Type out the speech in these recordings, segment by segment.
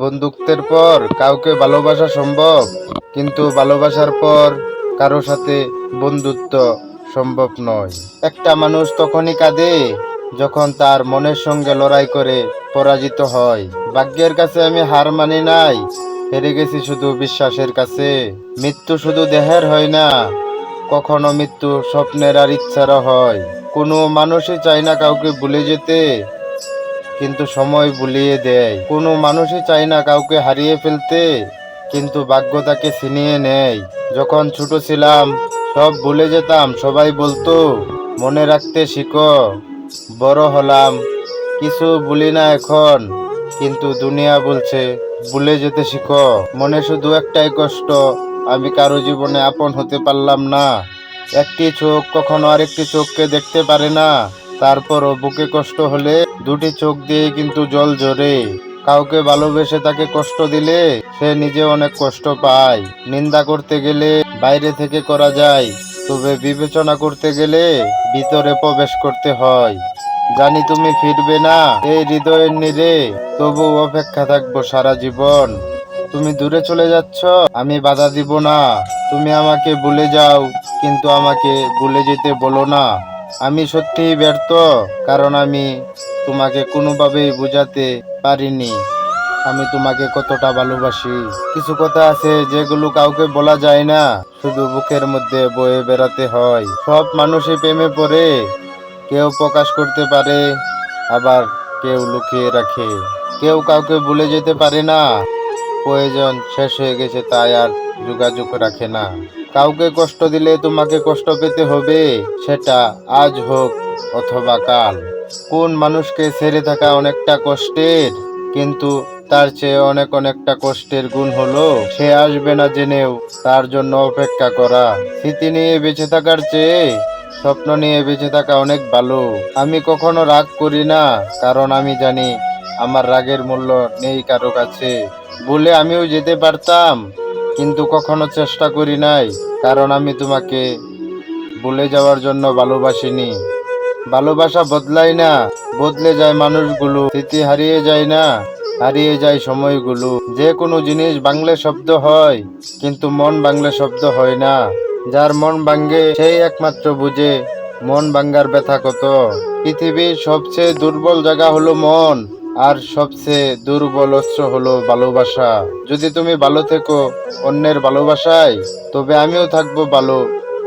বন্ধুত্বের পর কাউকে ভালোবাসা সম্ভব, কিন্তু ভালোবাসার পর কারো সাথে বন্ধুত্ব সম্ভব নয়। একটা মানুষ তখনই কাঁদে যখন তার মনের সঙ্গে লড়াই করে পরাজিত হয়। ভাগ্যের কাছে আমি হার মানি নাই, হেরে গেছি শুধু বিশ্বাসের কাছে। মৃত্যু শুধু দেহের হয় না, কখনো মৃত্যু স্বপ্নের আর ইচ্ছারও হয়। কোনো মানুষই চায় না কাউকে ভুলে যেতে, কিন্তু সময় ভুলিয়ে দেয়। কোনো মানুষই চায় না কাউকে হারিয়ে ফেলতে, কিন্তু ভাগ্য তাকে ছিনিয়ে নেয়। যখন ছোট ছিলাম সব ভুলে যেতাম, সবাই বলতো মনে রাখতে শিখো। বড় হলাম, কিছু ভুলি না এখন, কিন্তু দুনিয়া বলছে ভুলে যেতে শিখো। মনে শুধু একটাই কষ্ট, আমি কারো জীবনে আপন হতে পারলাম না। একটি চোখ কখনো আরেকটি চোখকে দেখতে পারে না, তারপরও বুকে কষ্ট হলে দুটি চোখ দিয়ে কিন্তু জল ঝরে। কাউকে ভালোবেসে তাকে কষ্ট দিলে সে নিজে অনেক কষ্ট পায়। নিন্দা করতে গেলে বাইরে থেকে করা যায়, তবে বিবেচনা করতে গেলে ভিতরে প্রবেশ করতে হয়। জানি তুমি ফিরবে না এই হৃদয়ের নীড়ে, তবু অপেক্ষা থাকবো সারা জীবন। তুমি দূরে চলে যাচ্ছ, আমি বাধা দিব না। তুমি আমাকে ভুলে যাও, কিন্তু আমাকে ভুলে যেতে বলো না। আমি সত্যিই ব্যর্থ, কারণ আমি তোমাকে কোনোভাবেই বোঝাতে পারিনি আমি তোমাকে কতটা ভালোবাসি। কিছু কথা আছে যেগুলো কাউকে বলা যায় না, শুধু বুকের মধ্যে বয়ে বেড়াতে হয়। সব মানুষই প্রেমে পড়ে, কেউ প্রকাশ করতে পারে, আবার কেউ লুকিয়ে রাখে। কেউ কাউকে ভুলে যেতে পারে না, প্রয়োজন শেষ হয়ে গেছে তাই আর যোগাযোগ রাখে না। কাউকে কষ্ট দিলে তোমাকে কষ্ট পেতে হবে, সেটা আজ হোক অথবা কাল। কোন মানুষকে ছেড়ে থাকা অনেকটা কষ্টের, কিন্তু তার চেয়ে অনেকটা কষ্টের গুণ হলো সে আসবে না জেনেও তার জন্য অপেক্ষা করা। স্মৃতি নিয়ে বেঁচে থাকার চেয়ে স্বপ্ন নিয়ে বেঁচে থাকা অনেক ভালো। আমি কখনো রাগ করি না, কারণ আমি জানি আমার রাগের মূল্য নেই কারো কাছে। বলে আমিও যেতে পারতাম, কিন্তু কখনো চেষ্টা করি নাই, কারণ আমি তোমাকে ভুলে যাওয়ার জন্য ভালোবাসিনি। ভালোবাসা বদলায় না, বদলে যায় মানুষগুলো। স্মৃতি হারিয়ে যায় না, হারিয়ে যায় সময়গুলো। যে কোনো জিনিস ভাঙলে শব্দ হয়, কিন্তু মন ভাঙলে শব্দ হয় না। যার মন ভাঙ্গে সেই একমাত্র বুঝে মন ভাঙ্গার ব্যথা কত। পৃথিবীর সবচেয়ে দুর্বল জায়গা হলো মন, আর সবচেয়ে দুর্বল অস্ত্র হলো ভালোবাসা। যদি তুমি ভালো থেকো অন্যের ভালোবাসায়, তবে আমিও থাকবো ভালো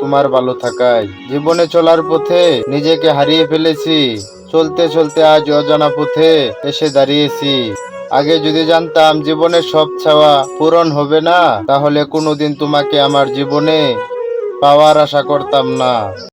তোমার ভালো থাকায়। জীবনে চলার পথে নিজেকে হারিয়ে ফেলেছি, চলতে চলতে আজ অজানা পথে এসে দাঁড়িয়েছি। আগে যদি জানতাম জীবনের সব চাওয়া পূরণ হবে না, তাহলে কোনোদিন তোমাকে আমার জীবনে পাওয়ার আশা করতাম না।